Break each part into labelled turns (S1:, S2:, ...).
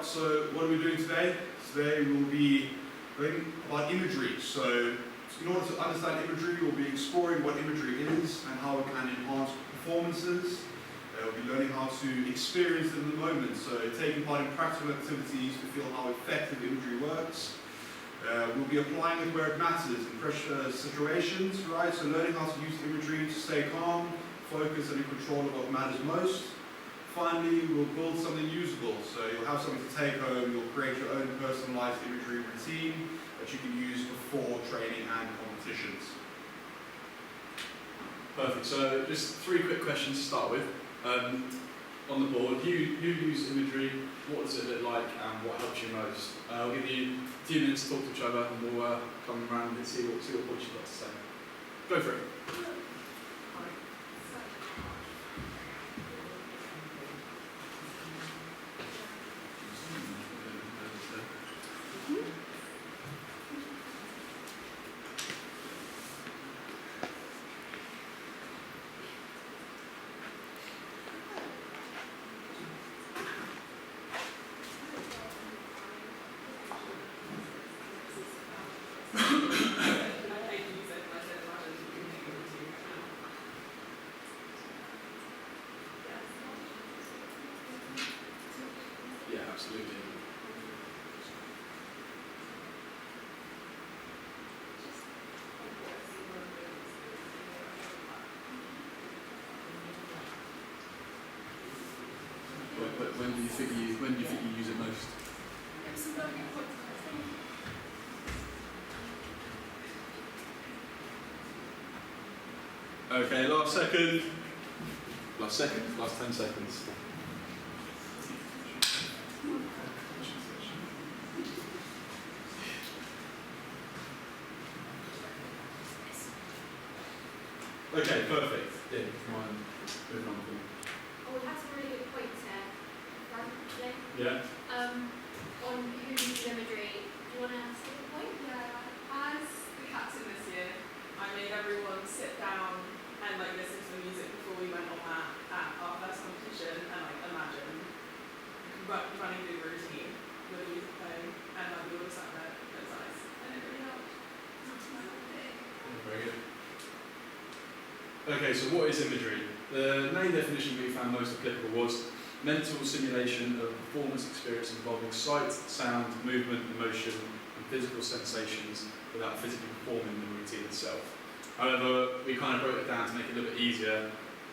S1: Right, so what are we doing today? Today we'll be learning about imagery. So in order to understand imagery, we'll be exploring what imagery is and how it can enhance performances. We'll be learning how to experience it in the moment, so taking part in practical activities to feel how effective imagery works. We'll be applying it where it matters, in pressure situations, right? So learning how to use imagery to stay calm, focus and in control of what matters most. Finally, we'll build something usable, so you'll have something to take home, you'll create your own personalized imagery routine that you can use before training and competitions.
S2: Perfect, so just 3 quick questions to start with. On the board, who use imagery, what does it look like, and what helps you most? I'll give you a few minutes to talk to each other, and we'll come around and see what points you've got to say. Go for it. Yeah, absolutely. But when do you think you use it most? Okay, last 10 seconds. Okay, perfect. Yeah, mine. Moving on.
S3: Oh, we have some really good points here, actually.
S2: Yeah.
S3: On who uses imagery. Do you want to say the point?
S4: Yeah, as the captain this year, I made everyone sit down and listen to the music before we went on that at our first competition and imagine running through the routine with the music playing and we all sat there with those eyes and it really helped.
S2: Very good. Okay, so what is imagery? The main definition we found most applicable was mental simulation of performance experience involving sight, sound, movement, emotion, and physical sensations without physically performing the routine itself. However, we kind of broke it down to make it a little bit easier,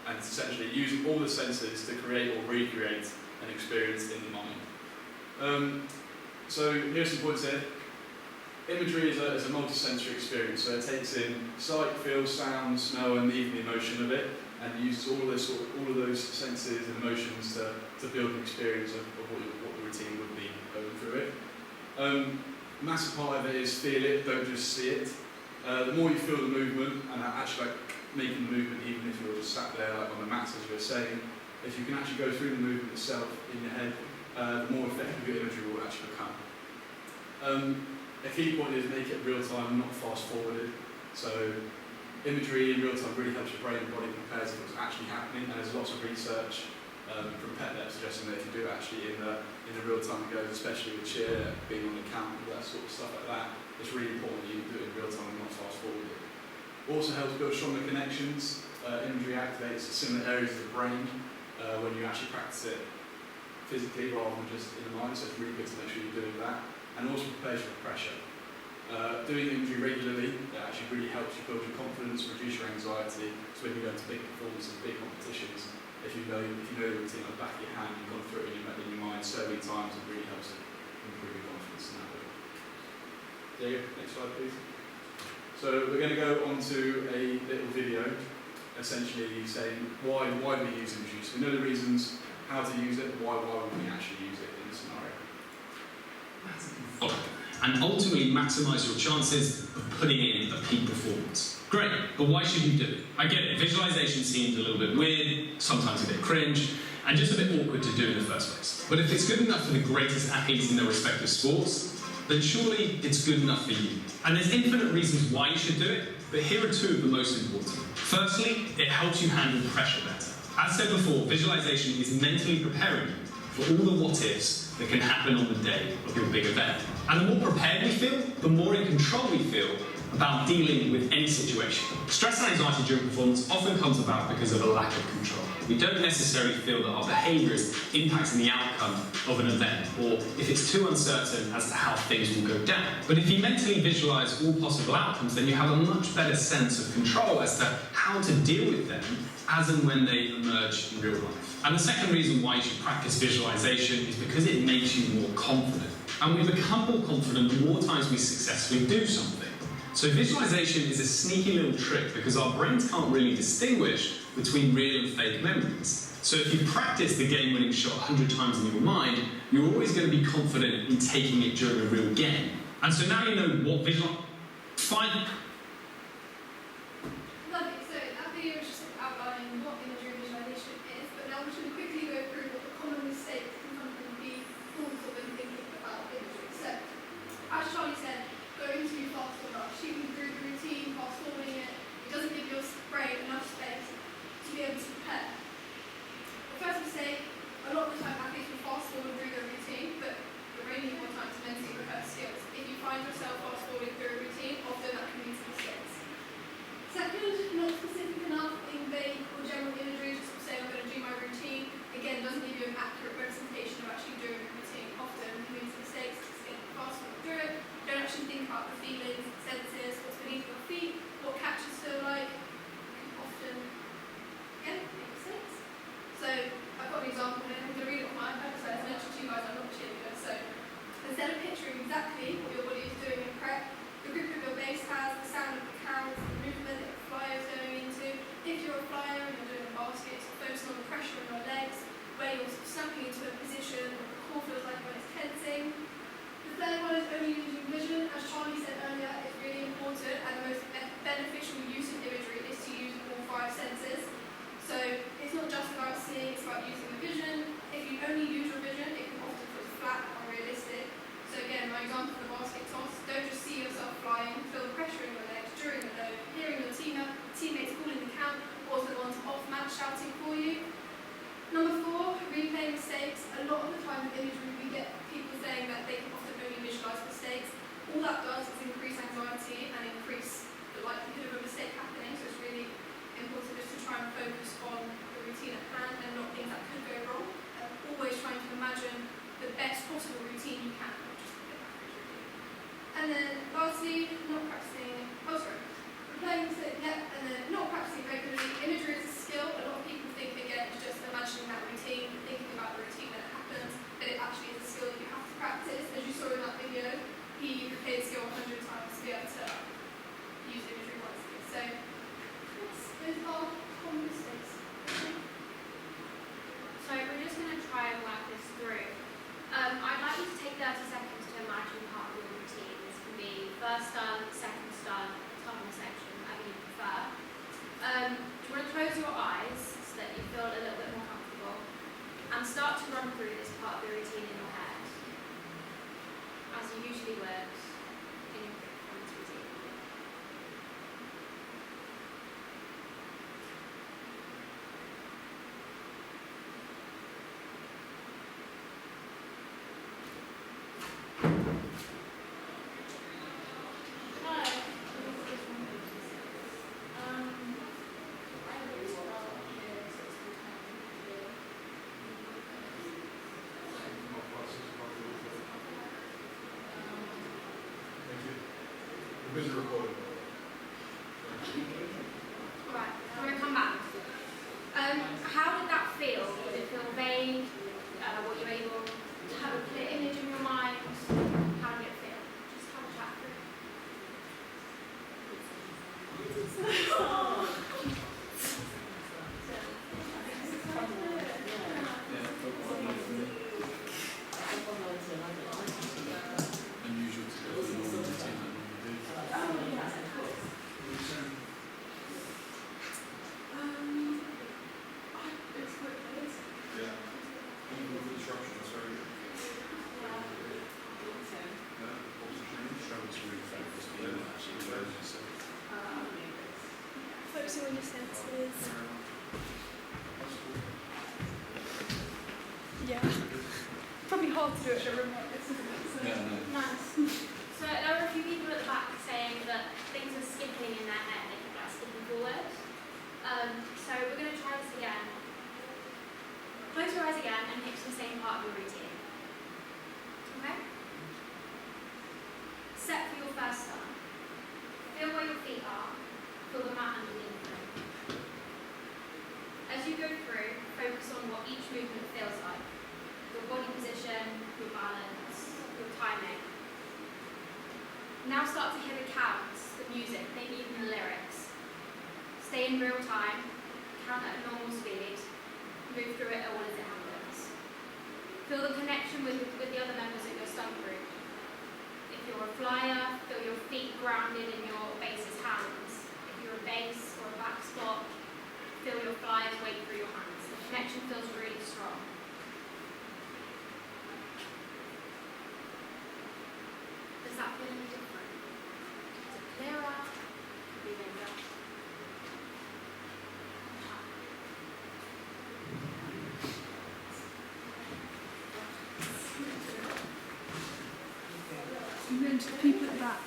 S2: and it's essentially using all the senses to create or recreate an experience in the mind. So here's some points here. Imagery is a multi-sensory experience, so it takes in sight, feel, sound, smell, and even the emotion of it, and uses all of those senses and emotions to build an experience of what the routine would be going through it. Massive part of it is feel it, don't just see it. The more you feel the movement and actually making the movement, even if you're just sat there on the mats as you were saying, if you can actually go through the movement itself in your head, the more effective your imagery will actually become. A key point is make it real time, not fast forwarded. So imagery in real time really helps your brain and body prepare to what's actually happening, and there's lots of research from PetNet suggesting that if you do it actually in the real time it goes, especially with cheer, being on the count, all that sort of stuff like that, it's really important that you do it in real time and not fast forwarded. Also helps build stronger connections. Imagery activates similar areas of the brain when you actually practice it physically rather than just in the mind, so it's really good to make sure you're doing that. And also prepares you for pressure. Doing imagery regularly actually really helps you build your confidence, reduce your anxiety, so when you go into big performances, big competitions, if you know the routine on the back of your hand, you've gone through it in your mind so many times, it really helps to improve your confidence in that way. There you go, next slide please. So we're going to go on to a little video, essentially saying why we use imagery. So we know the reasons how to use it, but why would we actually use it in this scenario?
S5: And ultimately maximise your chances of putting in a peak performance. Great, but why should you do it? I get it, visualisation seems a little bit weird, sometimes a bit cringe, and just a bit awkward to do in the first place. But if it's good enough for the greatest athletes in their respective sports, then surely it's good enough for you. And there's infinite reasons why you should do it, but here are 2 of the most important. Firstly, it helps you handle pressure better. As said before, visualisation is mentally preparing you for all the what-ifs that can happen on the day of your big event. And the more prepared we feel, the more in control we feel about dealing with any situation. Stress and anxiety during performance often comes about because of a lack of control. We don't necessarily feel that our behaviour is impacting the outcome of an event, or if it's too uncertain as to how things will go down. But if you mentally visualise all possible outcomes, then you have a much better sense of control as to how to deal with them as and when they emerge in real life. And the second reason why you should practice visualisation is because it makes you more confident. And we become more confident the more times we successfully do something. So visualization is a sneaky little trick because our brains can't really distinguish between real and fake memories. So if you practice the game-winning shot 100 times in your mind, you're always going to be confident in taking it during a real game. And so now you know what
S3: Lovely, so that video was just outlining what imagery visualization is, but now we're just going to quickly go through what the common mistakes can sometimes be thought of when thinking about imagery. So, as Charlie said, going too fast or rush, shooting through the routine, fast forwarding it, it doesn't give your brain enough space to be able to prepare. The first mistake, a lot of the time athletes will fast forward through their routine, but the brain needs more time to mentally rehearse skills. If you find yourself fast forwarding through a routine, often that can lead to mistakes. Second, not specific enough in vague or general imagery, just say I'm going to do my routine, again doesn't give you an accurate representation of actually doing the routine. Often you make mistakes, just get fast forward through it, don't actually think about the feelings, senses, what's beneath your feet, what catches feel like, and often, again, make mistakes. So, I've got an example here, I'm going to read it on my iPad, so as I mentioned to you guys, I'm not a cheerleader, so instead of picturing exactly what your body is doing in prep, the grip of your base has, the sound of the counts, the movement that the flyer is going into. If you're a flyer and you're doing a basket, so focus on the pressure on your legs, where you're snapping into a position, what the core feels like when it's tensing. The third one is only using vision. As Charlie said earlier, it's really important, and the most beneficial use of imagery is to use all 5 senses. So it's not just about seeing, it's about using the vision. If you only use your vision, it can often feel flat and unrealistic. So again, my example for the basket toss, don't just see yourself flying, feel the pressure in your legs during the load, hearing your teammates calling the count, or the ones off match shouting for you. Number 4, replay mistakes. A lot of the time with imagery we get people saying that they can often only visualise mistakes. All that does is increase anxiety and increase the likelihood of a mistake happening, so it's really important just to try and focus on the routine at hand and not things that could go wrong. Always trying to imagine the best possible routine you can, not just the average routine. And then lastly, not practicing, replaying mistakes, and then not practicing regularly. Imagery is a skill. A lot of people think, again, it's just imagining that routine, thinking about the routine when it happens, but it actually is a skill that you have to practice. As you saw in that video, he replayed the skill 100 times to be able to use imagery wisely. So, yes, those are common mistakes.
S6: So we're just going to try and work this through. I'd like you to take 30 seconds to imagine part of your routine. This can be first stunt, second stunt, top of the section, whatever you prefer. Do you want to close your eyes so that you feel a little bit more comfortable and start to run through this part of the routine in your head as you usually would in your performance routine.
S1: Busy recording.
S6: Right, I'm going to come back. How did that feel? Did it feel vague? Were you able to have a clear image in your mind? How did it feel? Just have a chat
S2: Unusual to go through the normal routine that we do.
S1: Yeah. Even with the disruption, that's very good. Yeah. Also change.
S2: Struggle to really focus on it, actually, as you said.
S3: Focusing on your senses. Yeah. Probably hard hard to do it at a room like this, isn't it? So,
S2: Yeah, no.
S6: Nice. So there are a few people at the back saying that things are skipping in their head, they think that's skipping forward. So we're going to try this again. Close your eyes again and hit the same part of your routine. Okay? Set for your first start. Feel where your feet are. Feel the mat underneath them. As you go through, focus on what each movement feels like. Your body position, your balance, your timing. Now start to hear the counts, the music, maybe even the lyrics. Stay in real time, count at a normal speed, move through it all as it happens. Feel the connection with the other members of your stunt group. If you're a flyer, feel your feet grounded in your base's hands. If you're a base or a back spot, feel your flyer's weight through your hands. The connection feels really strong. Does that feel any different? Is it clearer? Could be bigger.
S3: and then to the people at the back.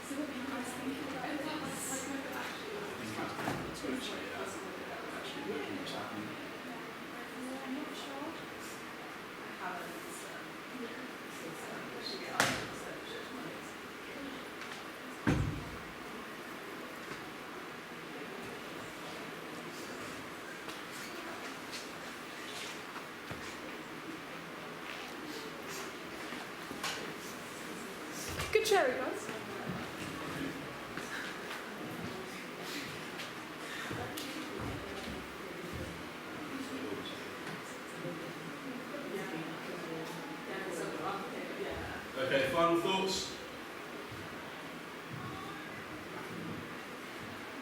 S3: So what do you guys think about this? I'm not sure. Good cherry, guys.
S2: Okay, final thoughts?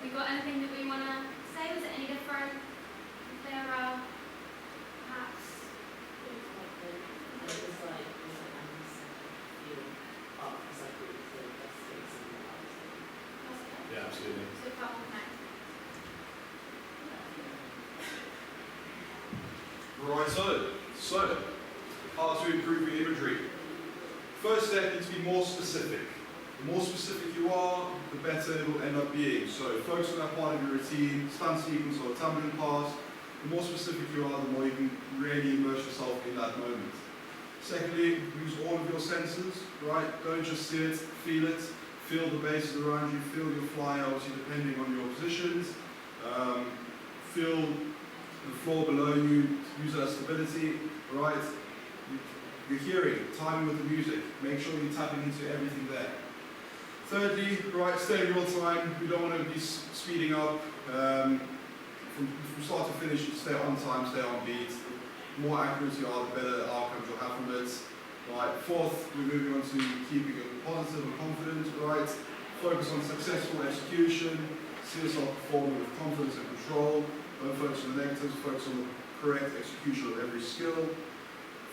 S6: We got anything that we want to say? Was it any different? Clearer? Perhaps?
S2: Yeah, absolutely.
S6: So it felt more connected.
S1: So, how to improve your imagery. First step is to be more specific. The more specific you are, the better it will end up being. So focus on that part of your routine, stunt sequence or tumbling pass. The more specific you are, the more you can really immerse yourself in that moment. Secondly, use all of your senses, right? Don't just see it, feel it. Feel the bases around you, feel your fly, obviously depending on your positions. Feel the floor below you, use that stability, right? Your hearing, timing with the music, make sure you're tapping into everything there. Thirdly, right, stay in real time. We don't want to be speeding up. From start to finish, stay on time, stay on beat. The more accurate you are, the better outcomes you'll have from it. Right. Fourth, we're moving on to keeping it positive and confident, right? Focus on successful execution, see yourself performing with confidence and control. Don't focus on the negatives, focus on the correct execution of every skill.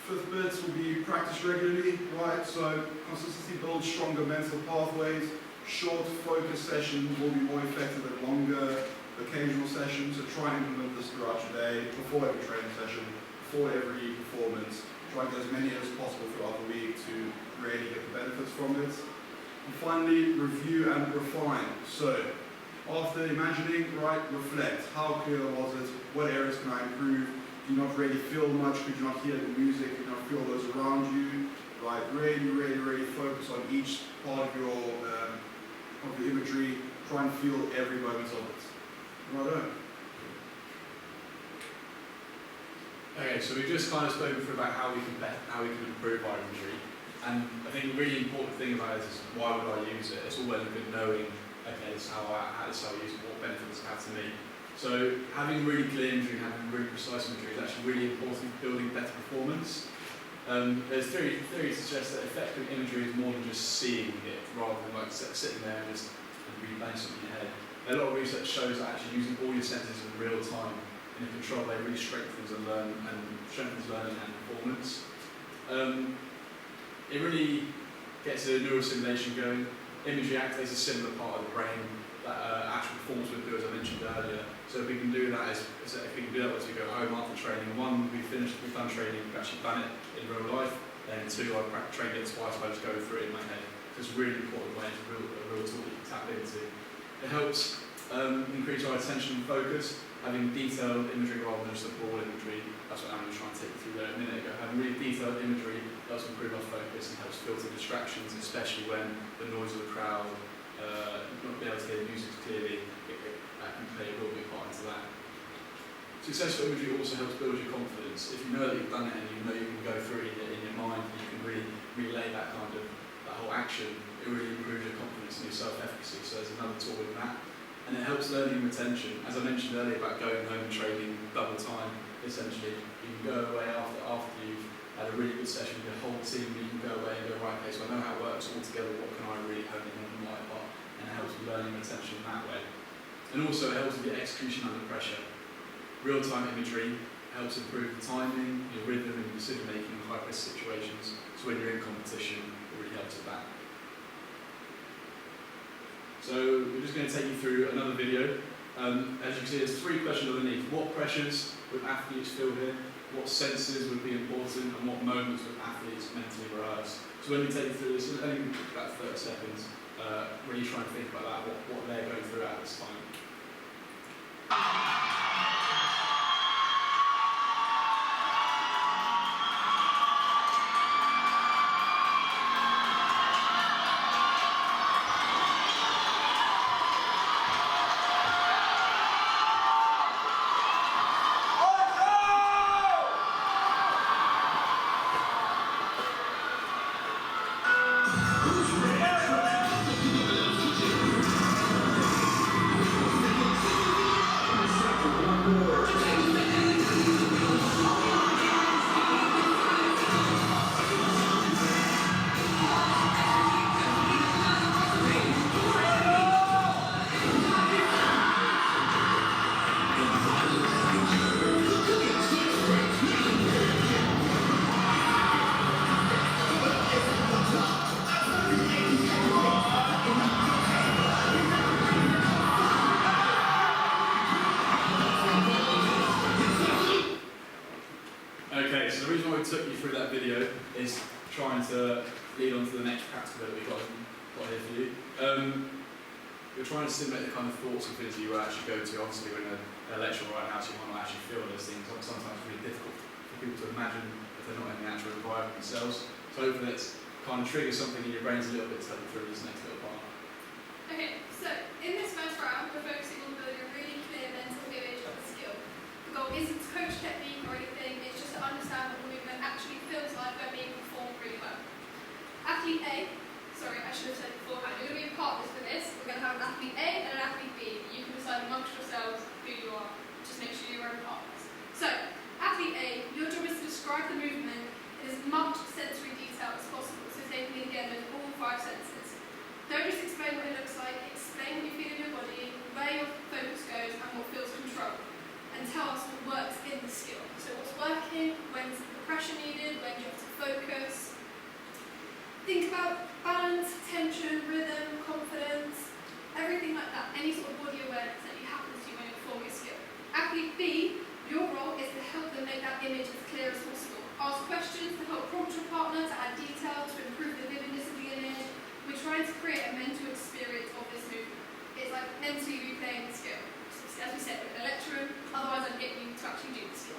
S1: Fifth bit will be practice regularly, right? So consistency builds stronger mental pathways. Short focus sessions will be more effective than longer occasional sessions. So try and implement this throughout your day, before every training session, before every performance. Try and get as many as possible throughout the week to really get the benefits from it. And finally, review and refine. So, after imagining, right, reflect. How clear was it? What areas can I improve? Do you not really feel much? Could you not hear the music? Could you not feel those around you? Right, really focus on each part of your imagery. Try and feel every moment of it. Right on.
S2: Okay, so we've just kind of spoken through about how we can improve our imagery, and I think the really important thing about it is why would I use it? It's all well and good knowing, okay, this is how I use it, what benefits it have to me. So having really clear imagery, having really precise imagery is actually really important for building better performance. There's theory suggests that effective imagery is more than just seeing it, rather than like sitting there and just replaying something in your head. A lot of research shows that actually using all your senses in real time in a control way really strengthens learning and performance. It really gets the neural simulation going. Imagery activates a similar part of the brain that actual performance would do, as I mentioned earlier. So if we can do that as we go home after training, one, we've done training, we've actually done it in real life, and two, I've trained it twice, I just go through it in my head. So it's a really important way, it's a real tool that you can tap into. It helps increase our attention and focus, having detailed imagery rather than just a broad imagery. That's what I'm going to try and take you through there a minute ago. Having really detailed imagery helps improve our focus and helps filter distractions, especially when the noise of the crowd, not being able to hear the music clearly, that can play a real big part into that. Successful imagery also helps build your confidence. If you know that you've done it and you know you can go through it in your mind and you can really relay that whole action, it really improves your confidence and your self-efficacy. So there's another tool in that. And it helps learning and retention. As I mentioned earlier about going home and training double time, essentially, you can go away after you've had a really good session with your whole team, you can go away and go, right, okay, so I know how it works all together, what can I really hone in on my part? And it helps with learning and retention in that way. And also it helps with your execution under pressure. Real-time imagery helps improve the timing, your rhythm and decision-making in high-pressure situations. So when you're in competition, it really helps with that. So we're just going to take you through another video. As you can see, there's 3 questions underneath. What pressures would athletes feel here? What senses would be important? And what moments would athletes mentally rehearse? So when we take you through this, it's only about 30 seconds, really try and think about that, what they're going through at this time. Okay, so the reason why we took you through that video is trying to lead on to the next practical that we've got here for you. We're trying to simulate the kind of thoughts and things that you will actually go to. Obviously, when a lecture right now, so you might not actually feel those things. Sometimes it's really difficult for people to imagine if they're not in the actual environment themselves. So hopefully it's kind of triggers something in your brains a little bit to help you through this next little part.
S3: Okay, so in this first round, we're focusing on building a really clear mental image of the skill. The goal isn't to coach technique or anything, it's just to understand what the movement actually feels like when being performed really well. Athlete A, sorry, I should have said beforehand, you're going to be partners for this. We're going to have an athlete A and an athlete B. You can decide amongst yourselves who you are. Just make sure you're own partners. So, athlete A, your job is to describe the movement in as much sensory detail as possible. So taking in again with all 5 senses. Don't just explain what it looks like, explain what you feel in your body, where your focus goes and what feels controlled. And tell us what works in the skill. So what's working, when's the pressure needed, when you have to focus. Think about balance, tension, rhythm, confidence, everything like that. Any sort of body awareness that you happen to when you're performing a skill. Athlete B, your role is to help them make that image as clear as possible. Ask questions to help prompt your partner to add detail to improve the vividness of the image. We're trying to create a mental experience of this movement. It's like mentally replaying the skill. As we said, we're in a lecture room, otherwise I'd get you to actually do the skill.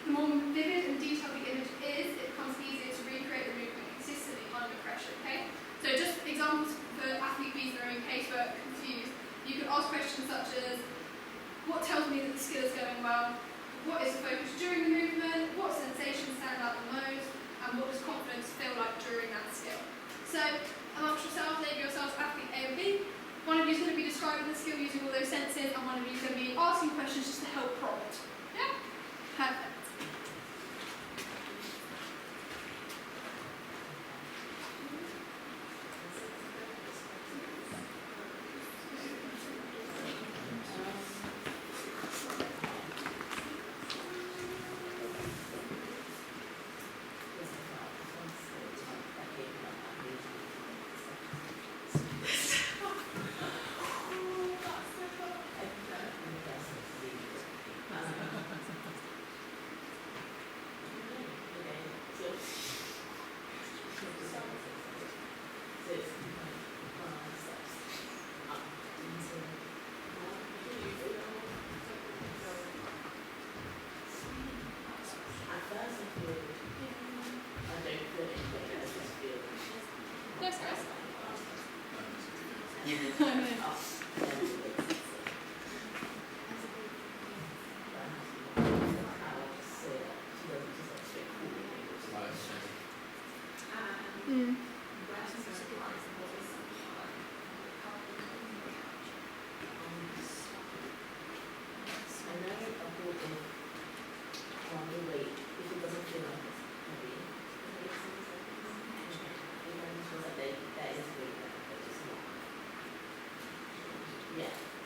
S3: The more vivid and detailed the image is, it becomes easier to recreate the movement consistently under pressure, okay? So just examples for athlete B's that are in case we're confused. You could ask questions such as, what tells me that the skill is going well? What is the focus during the movement? What sensations stand out the most? And what does confidence feel like during that skill? So, amongst yourselves, label yourselves athlete A and B. One of you is going to be describing the skill using all those senses, and one of you is going to be asking questions just to help prompt. Yeah? Perfect. Mm.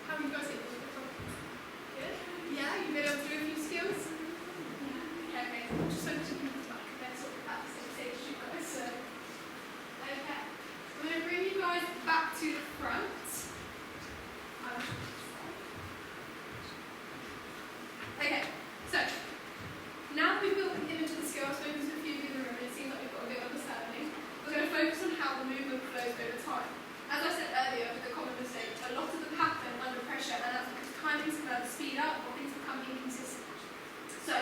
S3: How have you guys been? Good? Yeah, you've been able to do a few skills? Yeah. Okay, so just focus on people's back. They're sort of at the same stage as you guys, so. Okay. I'm going to bring you guys back to the front. Okay, so now that we've built an image of the skill, I've spoken to a few of you in the room and it seems like we've got a bit of understanding. We're going to focus on how the movement flows over time. As I said earlier, with the common mistake, a lot of them happen under pressure and as timings can either speed up or things become inconsistent. So,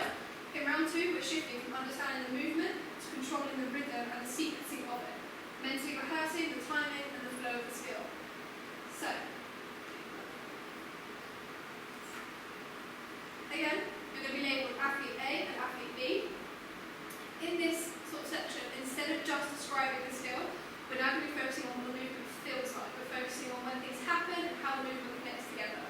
S3: in round 2, we're shifting from understanding the movement to controlling the rhythm and the sequencing of it, mentally rehearsing the timing and the flow of the skill. So, again, you're going to be labelled athlete A and athlete B. In this sort of section, instead of just describing the skill, we're now going to be focusing on what the movement feels like. We're focusing on when things happen and how the movement connects together.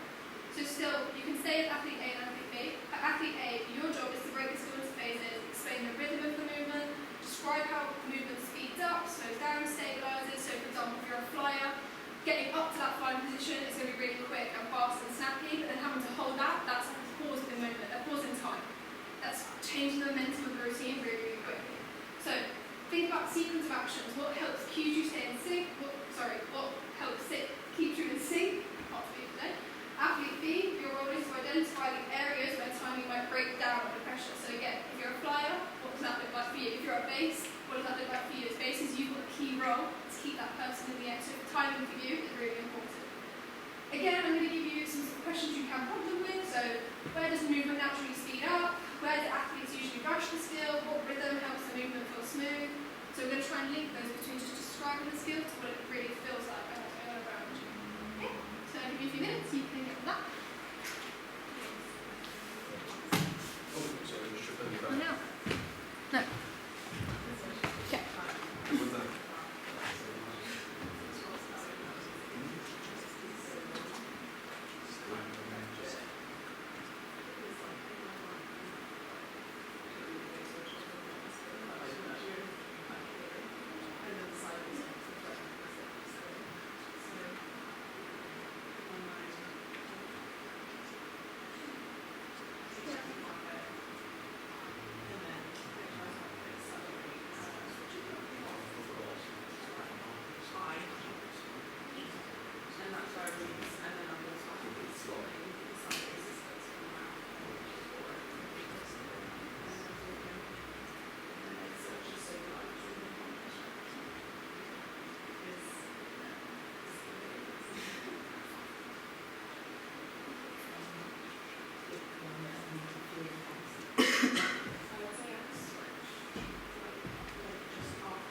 S3: So still, you can say as athlete A and athlete B. For athlete A, your job is to break the skill into phases, explain the rhythm of the movement, describe how the movement speeds up, slows down, stabilises. So for example, if you're a flyer, getting up to that flying position is going to be really quick and fast and snappy, but then having to hold that, that's like a pause in the moment, a pause in time. That's changing the momentum of the routine really, really quickly. So think about sequence of actions. What helps cues you stay in sync? What helps keep you in sync? Hard to do today. Athlete B, your role is to identify the areas where timing might break down under pressure. So again, if you're a flyer, what does that look like for you? If you're a base, what does that look like for you? As bases, you've got a key role to keep that person in the air. So timing for you is really important. Again, I'm going to give you some questions you can problem with. So where does movement naturally speed up? Where do athletes usually rush the skill? What rhythm helps the movement feel smooth? So we're going to try and link those between just describing the skill to what it really feels like and what's going on around you. Okay, so I'll give you a few minutes, you can get that. Oh, no. No. Okay.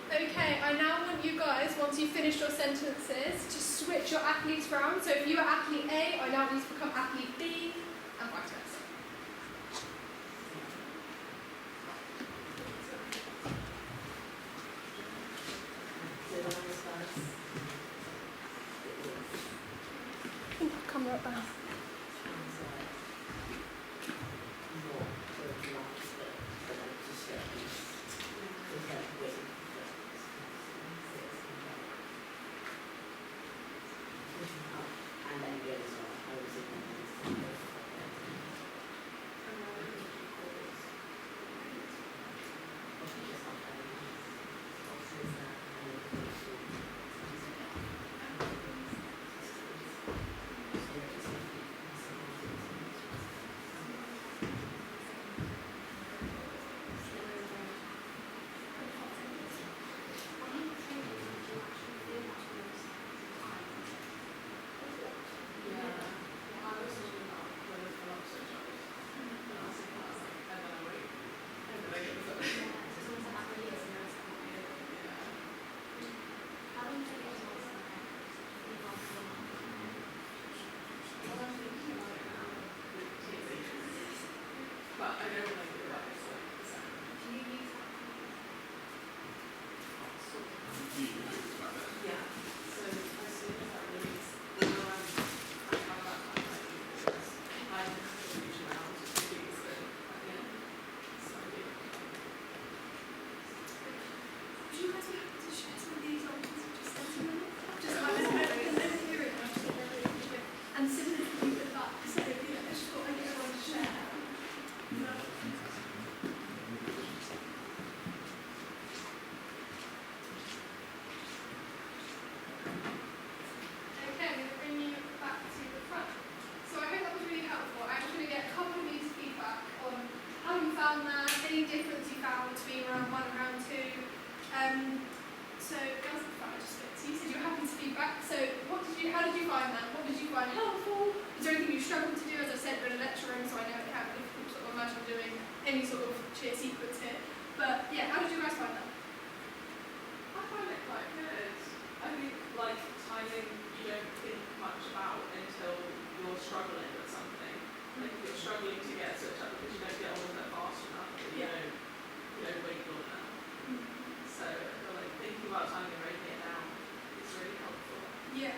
S3: Okay, I now want you guys, once you've finished your sentences, to switch your athletes round. So if you are athlete A, I now need to become athlete B, and vice versa. I think I'll come right back. found between round 1 and round 2. So girls and fun, just so you said you're happy to feedback. So how did you find that? What did you find helpful? Is there anything you struggled to do? As I said, we're in a lecture room, so I know it can be difficult to sort of imagine doing any sort of cheer sequence here. But yeah, how did you guys find that?
S4: I find it quite good. I think like timing you don't think much about until you're struggling with something. Like if you're struggling to get a switch up because you don't get on with it fast enough, or you don't wait long enough. So I feel like thinking about timing and breaking it down is really helpful.
S3: Yeah.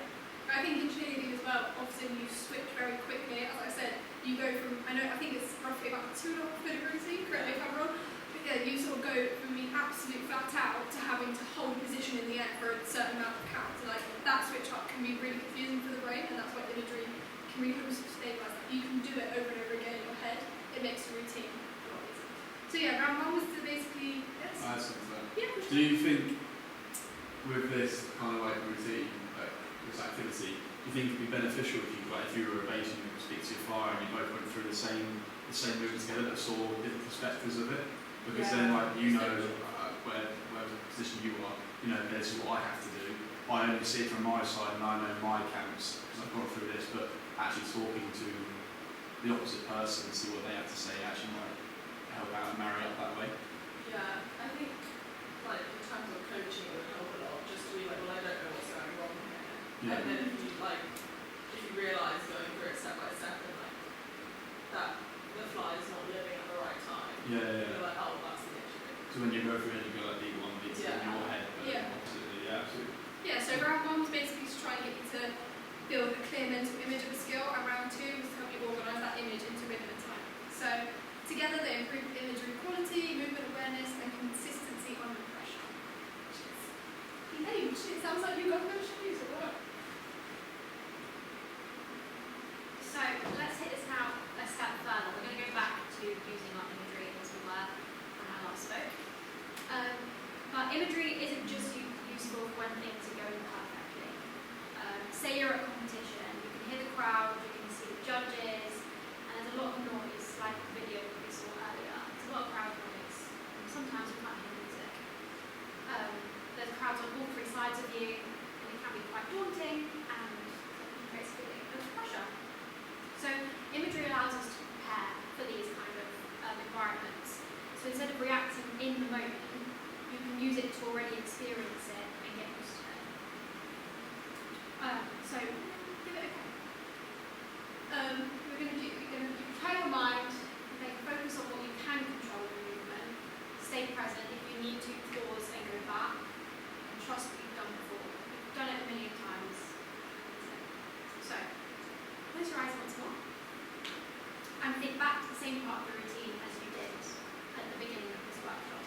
S3: I think in cheerleading as well, often you switch very quickly. As I said, you go from, I think it's roughly about 2.5 minute routine, correct me if I'm wrong, but yeah, you sort of go from being absolute flat out to having to hold position in the air for a certain amount of counts. And like that switch up can be really confusing for the brain, and that's why imagery can really help us stabilise that. You can do it over and over again in your head. It makes the routine a lot easier. So yeah, round 1 was to basically, yes? Yeah, for
S2: Do
S3: sure.
S2: you think with this kind of like routine, like this activity, do you think it'd be beneficial if you were a bass and you could speak to your fire and you both went through the same movement together but saw different perspectives of it? Because then like you know where the position you are, you know this is what I have to do. I only see it from my side and I know my camps because I've gone through this, but actually talking to the opposite person and see what they have to say actually might help out and marry up that way.
S4: Yeah, I think like in terms of coaching it would help a lot just to be like, well I don't know what's going wrong here.
S2: Yeah.
S4: And then if you realise going through it step by step and like that the fly is not living at the right time. You're like, oh that's the issue.
S2: So when you go through it, you go like beat one, beat two in your head, but
S3: Yeah.
S2: oppositely, absolutely.
S3: Yeah, so round 1 was basically to try and get you to build a clear mental image of a skill, and round 2 was to help you organise that image into rhythm and time. So together they improve imagery quality, movement awareness, and consistency under pressure. Which it sounds like you got a shoes or what?
S6: So let's hit this now a step further. We're going to go back to using our imagery as we were when I last spoke. But imagery isn't just useful when things are going perfectly. Say you're at a competition, you can hear the crowd, you can see the judges, and there's a lot of noise, like the video that we saw earlier. There's a lot of crowd noise. Sometimes you can't hear music. There's crowds on all 3 sides of you, and it can be quite daunting and creates a feeling of pressure. So imagery allows us to prepare for these kind of environments. So instead of reacting in the moment, you can use it to already experience it and get used to it. So give it a go. You're going to prepare your mind, make a focus on what you can control in your movement, stay present. If you need to, pause and go back, and trust what you've done before. You've done it a million times. So close your eyes once more, and think back to the same part of the routine as you did at the beginning of this workshop.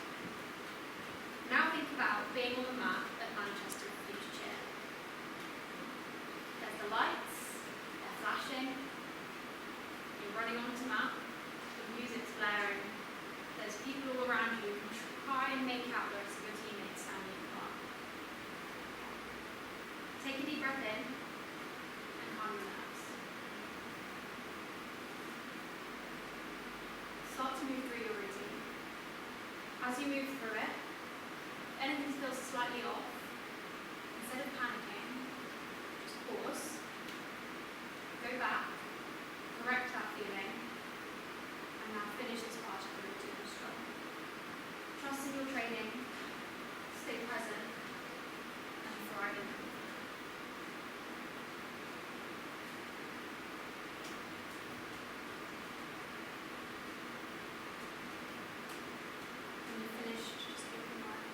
S6: Now think about being on the mat at Manchester Future Cheer. There's the lights, they're flashing, you're running onto mat, the music's blaring, there's people all around you who try and make out the rest of your teammates standing apart. Take a deep breath in and calm your nerves. Start to move through your routine. As you move through it, if anything feels slightly off, instead of panicking, just pause, go back, correct that feeling, and now finish this part of the routine strong. Trust in your training, stay present, and thrive in it. When you're finished, just open your eyes.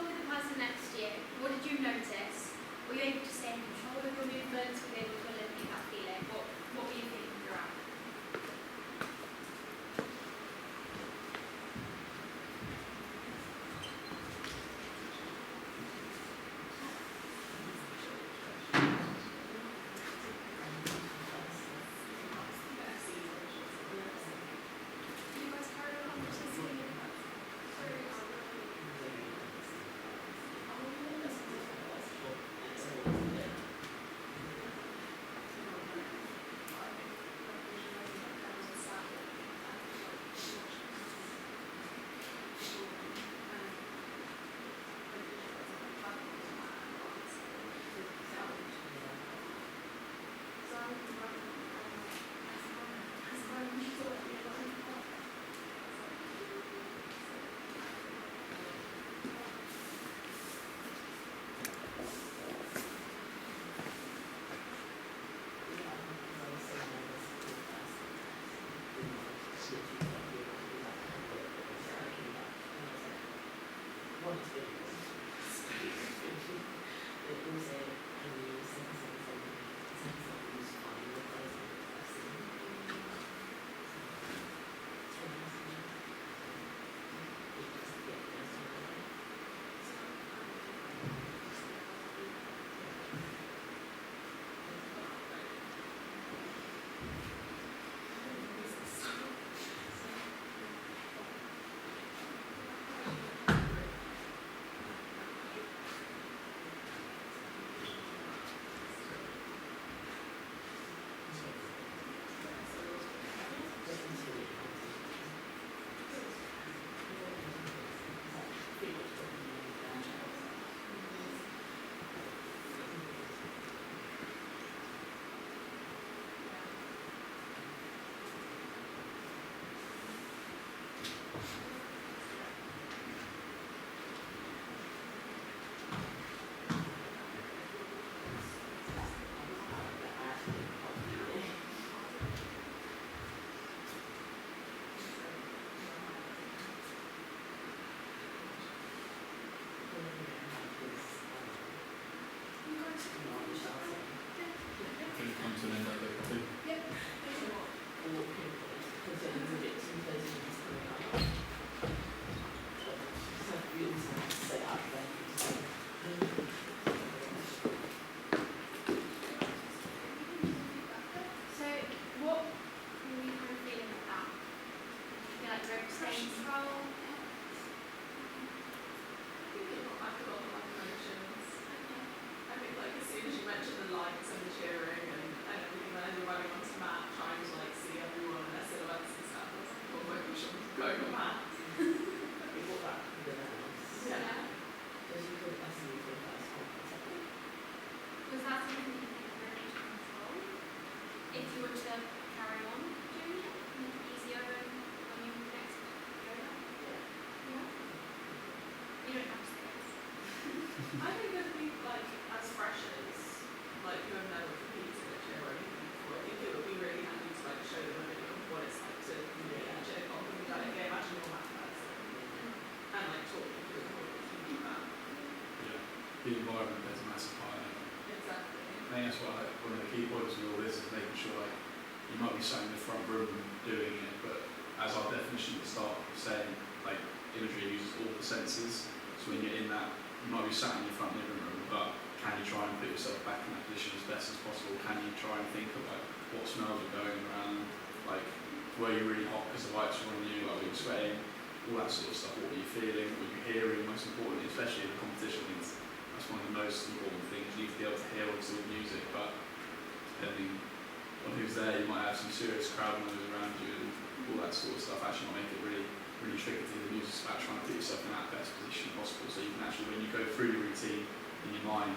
S6: talk with the person next to you, what did you notice? Were you able to stay in control of your movements? Were you able to eliminate that feeling? What were you feeling throughout? You guys carried on participating? So, what were you kind of feeling with that? You like rope staying control?
S4: I think it got back a lot of my emotions. I think like as soon as you mentioned the lights and the cheering and everything, then you're running onto the mat trying to like see everyone and their silhouettes and stuff. I was like, oh my gosh, I'm going on mat. Yeah.
S6: Was that something you think were able to control? If you were to carry on doing it, make it easier when you next go up? Yeah. You don't have to say this.
S4: I think it'd be like as freshers, like who have never competed at cheer or anything before, I think it would be really handy to like show them a video of what it's like to be at a cheer comp and be like, okay, imagine you're that person. And like talk them through the whole thing you do that.
S2: Yeah. The environment plays a massive part in it.
S4: Exactly.
S2: I think that's why one of the key points of all this is making sure like you might be sat in the front room doing it, but as our definition at the start was saying, like imagery uses all the senses. So when you're in that, you might be sat in your front living room, but can you try and put yourself back in that position as best as possible? Can you try and think of like what smells are going around? Like were you really hot because the lights were on you? Like were you sweating? All that sort of stuff. What were you feeling? What were you hearing? Most importantly, especially in the competition, that's one of the most important things. You need to be able to hear obviously the music, but depending on who's there, you might have some serious crowd noise around you and all that sort of stuff. Actually, might make it really, really tricky to do the music's about trying to put yourself in that best position possible. So you can actually, when you go through your routine in your mind,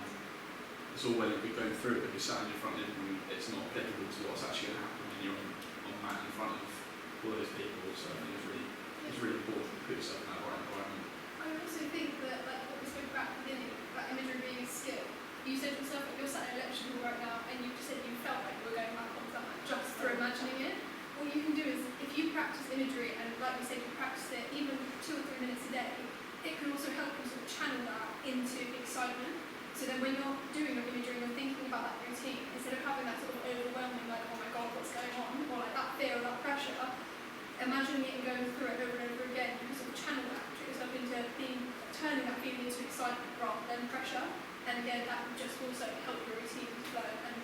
S2: it's all well and good going through it, but if you're sat in your front living room, it's not applicable to what's actually going to happen when you're on the mat in front of all those people. So I think it's really important to put yourself in that right environment.
S3: I also think that, like what we spoke about at the beginning, about imagery being a skill. You said to yourself, like you're sat in a lecture hall right now, and you just said you felt like you were going back onto that mat just through imagining it. What you can do is, if you practice imagery, and like we said, you practice it even 2 or 3 minutes a day, it can also help you sort of channel that into excitement. So then when you're doing your imagery, you're thinking about that routine, instead of having that sort of overwhelming, like, oh my god, what's going on, or like that fear or that pressure, imagining it and going through it over and over again, you can sort of channel that, trick yourself into turning that feeling into excitement rather than pressure. And again, that would just also help your routine to flow and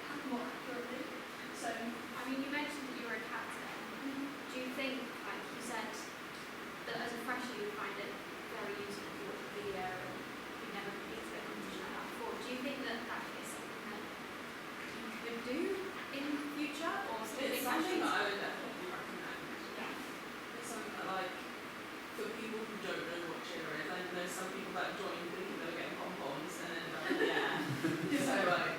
S3: happen more accurately. So,
S6: I mean, you mentioned that you were a captain. Do you think, like you said, that as a fresher you would find it very useful to watch a video and you've never been to a competition like that before? Do you think that that is something that you could do in the future, or
S4: It's something that I would definitely recommend.
S6: Yeah.
S4: It's something that, like, for people who don't know what cheer is, I know some people that join thinking they're getting pom-poms and then like, yeah. So like,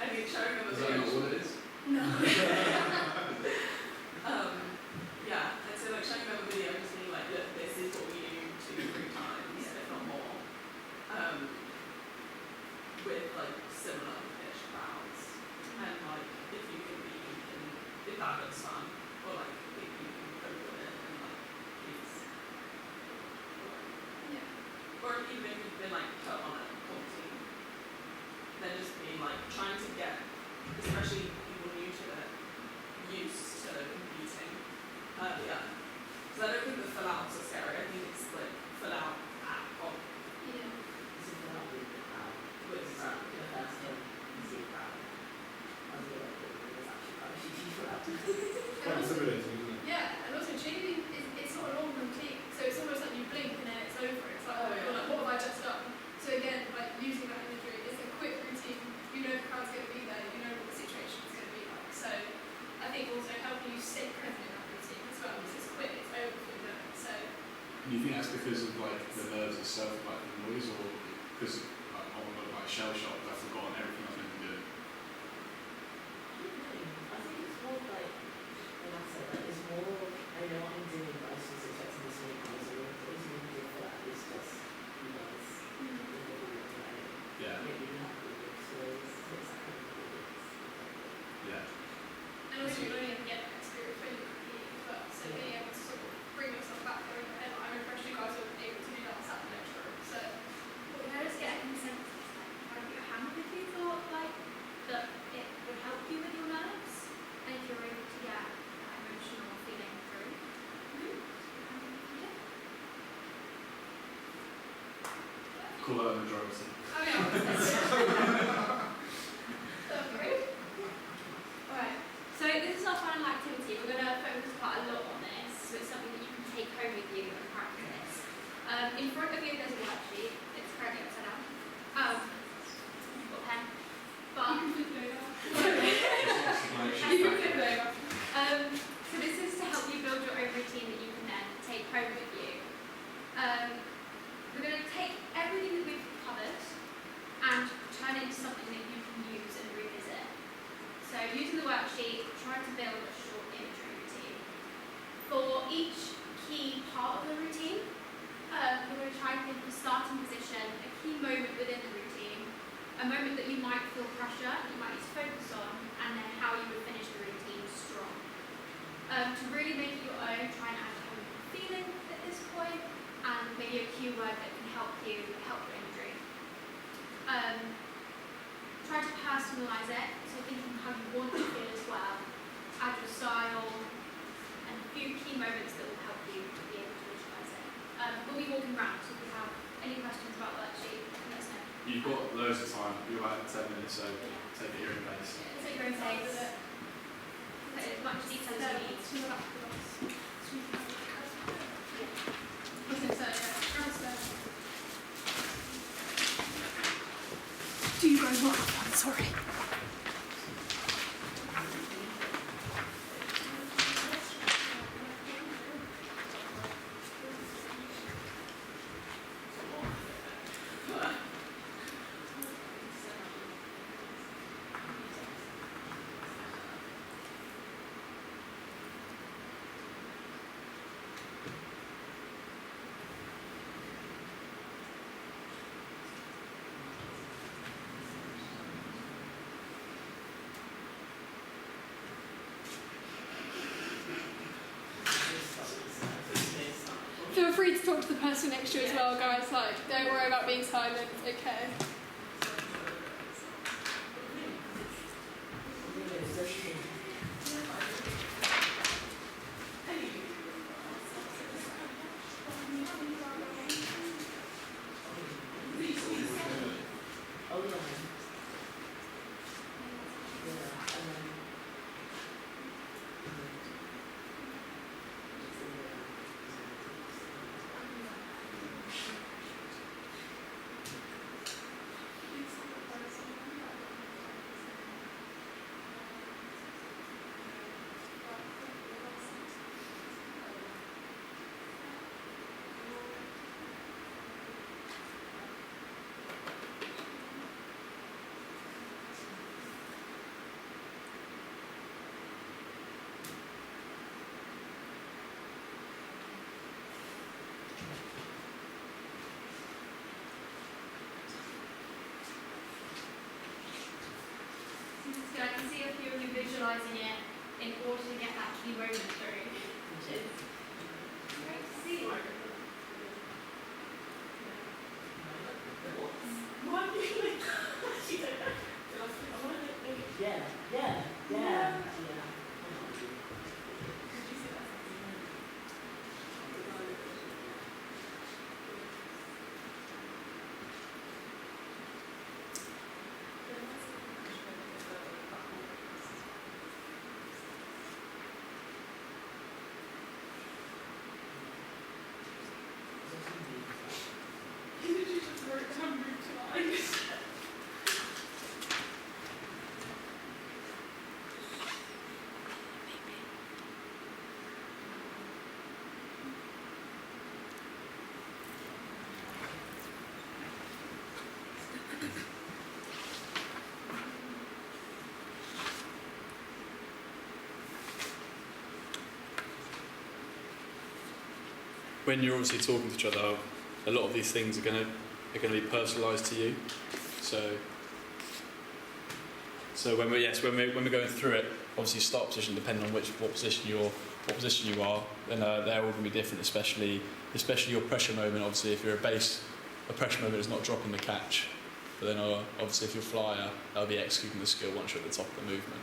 S4: I think showing them a
S2: Is that
S4: video.
S2: not what it is?
S3: no.
S4: Yeah, and so like showing them a video, just being like, look, this is what we do 2-3 times, if not more. With like similar-ish crowds. And like, if you can be, if that looks fun, or like, if you can cope with it, and like, it's,
S3: Yeah.
S4: or even if you've been like put on a comp team, then just being like, trying to get, especially people new to it, used to competing earlier. So I don't think the full outs are scary, I think it's like full out at comp
S3: Yeah.
S4: with
S1: Quite intimidating, isn't it?
S3: Yeah, and also cheerleading is it's not a long routine, so it's almost like you blink and then it's over. It's like,
S4: Oh,
S3: oh,
S4: yeah.
S3: you're like, what have I just done? So again, like using that imagery, it's a quick routine. You know the crowd's going to be there. You know what the situation's going to be like. So I think also helping you stay present in that routine as well, because it's quick, it's over, you know. So
S2: And you think that's because of like the nerves itself, like the noise, or because like on the like shell shock, I've forgotten everything I was meant to do?
S7: I think it's more like, when I said that, it's more, I know what I'm doing, but I was just expecting this week, I was like, the reason you do for that is just, you guys,
S2: Yeah.
S7: maybe you have to do it, so it's exactly what it is.
S2: Yeah.
S3: and also you only ever get that experience when you're competing as well. So being able to sort of bring yourself back there in your head, I'm impressed you guys were able to do that sat in the lecture room. So
S6: Well, can I just get a consensus? Like, have you hammered if you thought like that it would help you with your nerves, and if you're able to get that emotional feeling through? Yeah.
S2: Call that a majority.
S3: oh yeah. Great.
S6: Alright, so this is our final activity. We're going to focus quite a lot on this, so it's something that you can take home with you and practice. In front of you there's a worksheet. It's currently upside down. You've got a pen. But
S3: You can flip it over.
S6: You can flip it over. So this is to help you build your own routine that you can then take home with you. We're going to take everything that we've covered and turn it into something that you can use and revisit. So using the worksheet, try to build a short imagery routine. For each key part of the routine, we're going to try and think of a starting position, a key moment within the routine, a moment that you might feel pressure, that you might need to focus on, and then how you would finish the routine strong. To really make it your own, try and add a feeling at this point, and maybe a keyword that can help you help your imagery. Try to personalise it, so thinking how you want to feel as well, add your style, and a few key moments that will help you be able to visualise it. We'll be walking around, so if you have any questions about the worksheet, let us know.
S2: You've got loads of time. You're about 10 minutes, so
S6: Yeah.
S2: take it at your own pace.
S6: Take your own pace. Put as much detail as you need.
S3: Do you guys want that one? Sorry. free to talk to the person next to you as well, guys. Like, don't worry about being silent. It's okay.
S6: So I can see a few of you visualising it in order to get that key moment through, which is great to see.
S7: Yeah.
S2: When you're obviously talking to each other, a lot of these things are going to be personalised to you. So when we're going through it, obviously start position depending on what position you are, then they're all going to be different. Especially your pressure moment. Obviously, if you're a bass, a pressure moment is not dropping the catch. But then obviously if you're a flyer, that'll be executing the skill once you're at the top of the movement.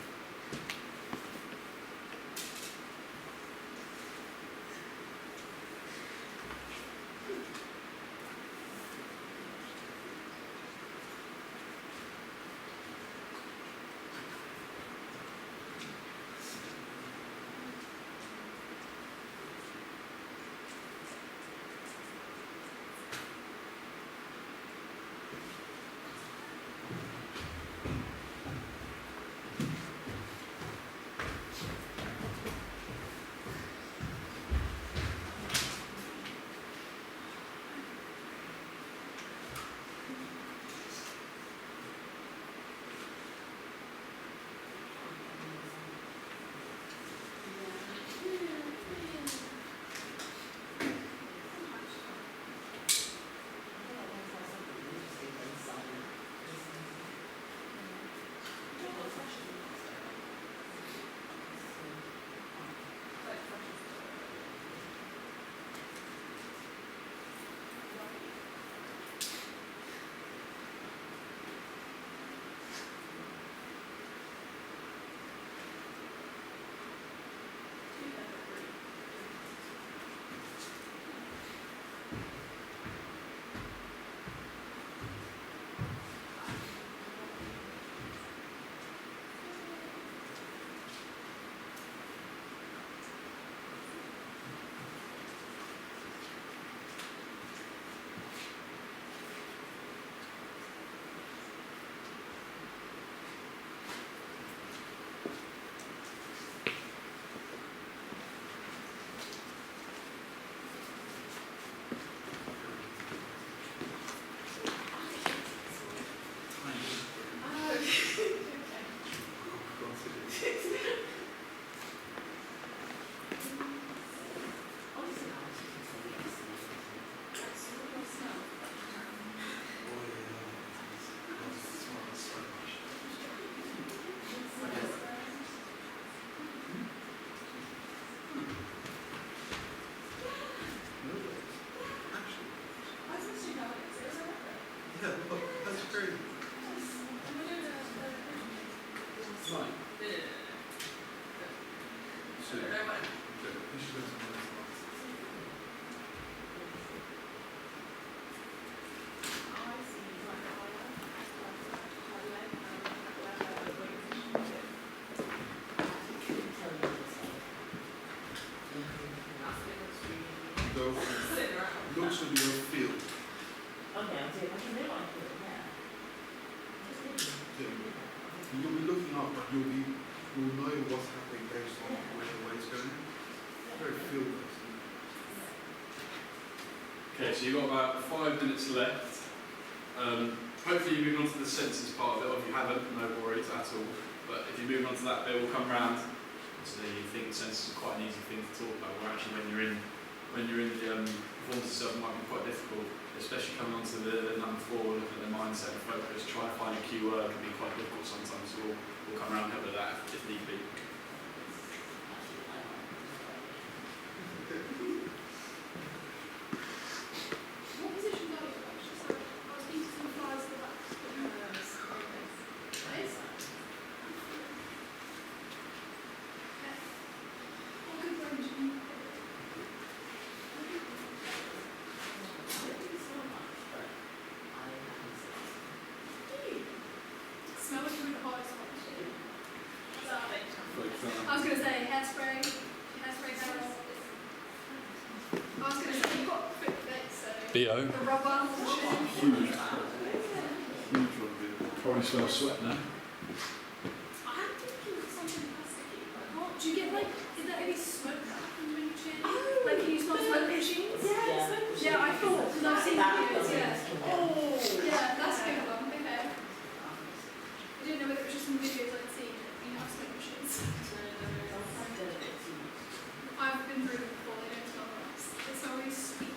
S1: go from
S4: Sitting around.
S1: looks will be your feel.
S7: Okay, I'll do it. I can do what I feel, yeah. Just thinking.
S1: You'll be looking up, but you'll know what's happening based on where the weight's going. Very feel based.
S2: Okay, so you've got about 5 minutes left. Hopefully you move on to the senses part of it, or if you haven't, no worries at all. But if you move on to that bit, we'll come round. So you think senses are quite an easy thing to talk about, where actually when you're in the performance itself, it might be quite difficult, especially coming on to the number 4, looking at the mindset and focus, trying to find a key word can be quite difficult sometimes, so we'll come around and help with that if need be.
S3: What positions are you actually? So I was thinking some flies at the back. Nice. Okay. What good range have you got? Smell it through the highest one. I was going to say hairspray barrel. I was going to say you've got quick fix, so
S2: B.O.
S3: the rubber, the shoe.
S1: Huge. Huge one, dude.
S2: Probably smell sweat now.
S3: I'm thinking of something plasticky. What? Do you get like, is there any smoke that happens when you chin?
S4: Oh,
S3: Like, can you smell smoke machines? Yeah, I thought, because I've seen videos, yeah. Oh, yeah, that's a good one, okay. I didn't know whether it was just some videos I'd seen that you have smoke machines. I've been through them before, they don't smell nice. They smell really sweet.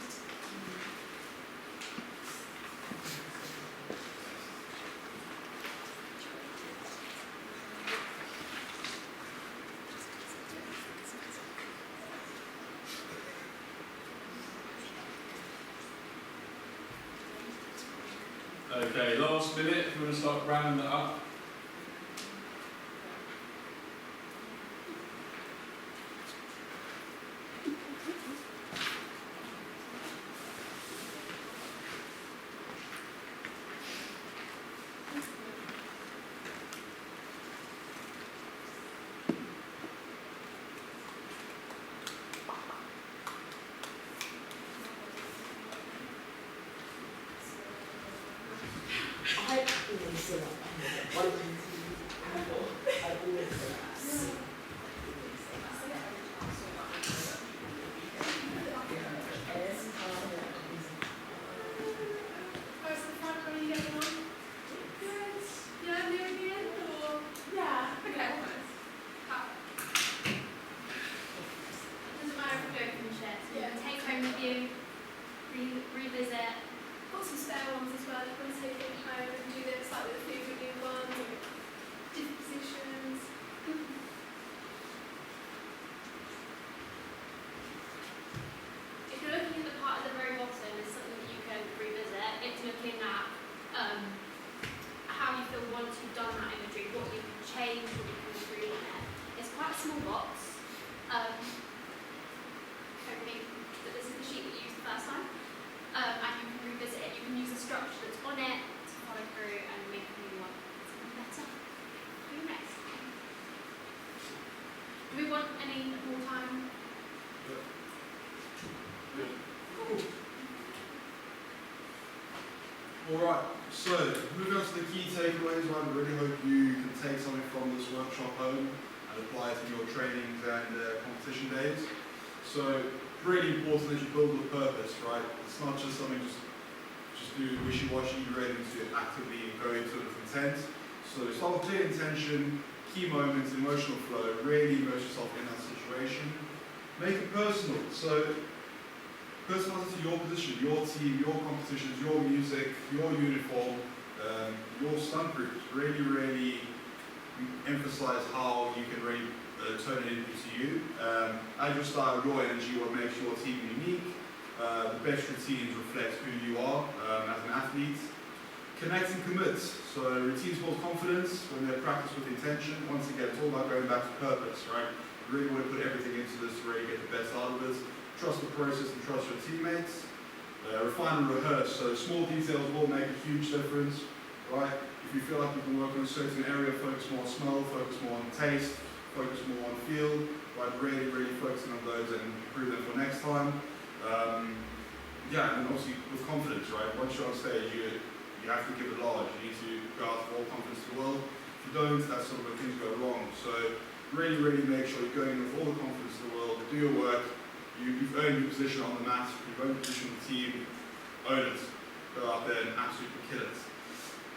S2: Okay, last minute, if you want to start rounding that up.
S7: I always say that. What did you do? I always say that.
S3: How's the front, how are you getting on? Good. Yeah, near the end, or?
S4: Yeah.
S3: Okay. Ah,
S6: Doesn't matter if we don't finish it. So
S3: Yeah.
S6: you can take home with you, revisit.
S3: got some spare ones as well, you can take it home and do this, like with a few new ones, or different positions.
S6: If you're looking at the part at the very bottom, there's something that you can revisit. It's looking at how you feel once you've done that imagery, what you can change, what you can improve on it. It's quite a small box. Hoping that this is the sheet that you used the first time. And you can revisit it. You can use the structure that's on it to follow through and make a new one. It's better. Do next. Do we want any more time?
S1: Alright, so moving on to the key takeaways, I really hope you can take something from this workshop home and apply it to your trainings and competition days. So really important that you build with purpose, right? It's not just something just do wishy-washy, you're ready to actively go into it with intent. So start with clear intention, key moments, emotional flow, really immerse yourself in that situation. Make it personal, so personalize it to your position, your team, your competitions, your music, your uniform, your stunt groups. Really emphasize how you can really turn it into you. Add your style, your energy, what makes your team unique. The best routines reflect who you are as an athlete. Connect and commit. So routines build confidence when they're practiced with intention. Once again, it's all about going back to purpose, right? You really want to put everything into this to really get the best out of it. Trust the process and trust your teammates. Refine and rehearse. So small details will make a huge difference, right? If you feel like you can work on a certain area, focus more on smell, focus more on taste, focus more on feel, right? Really focusing on those and improve them for next time. yeah, and obviously with confidence, right? Once you're on stage, you have to give it large. You need to go out with all confidence in the world. If you don't, that's sort of where things go wrong. So really, really make sure you're going in with all the confidence in the world. Do your work. You've earned your position on the mat. You've earned your position on the team. Own it. Go out there and absolutely kill it.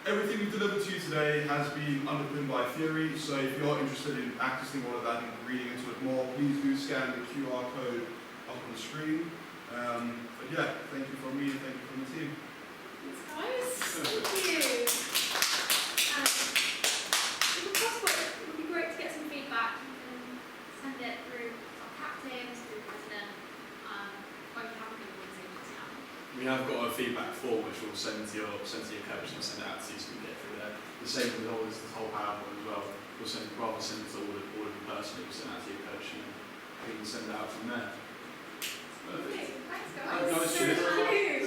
S1: Everything we've delivered to you today has been underpinned by theory. So if you're interested in accessing all of that and reading into it more, please do scan the QR code up on the screen. But yeah, thank you from me and thank you from the team.
S3: Thanks, guys. Thank you. If it's possible, it would be great to get some feedback. You can send it through our captains, through the president, or if you haven't been on Zoom just now.
S2: We have got a feedback form which we'll send to your coach and send it out to you so you can get through there. The same with this whole PowerPoint as well. We'll send it to all of you personally, we'll send it out to your coach and you can send it out from there.
S3: Okay, thanks,
S2: Thanks,
S3: guys.
S2: cheers.
S3: Thank you.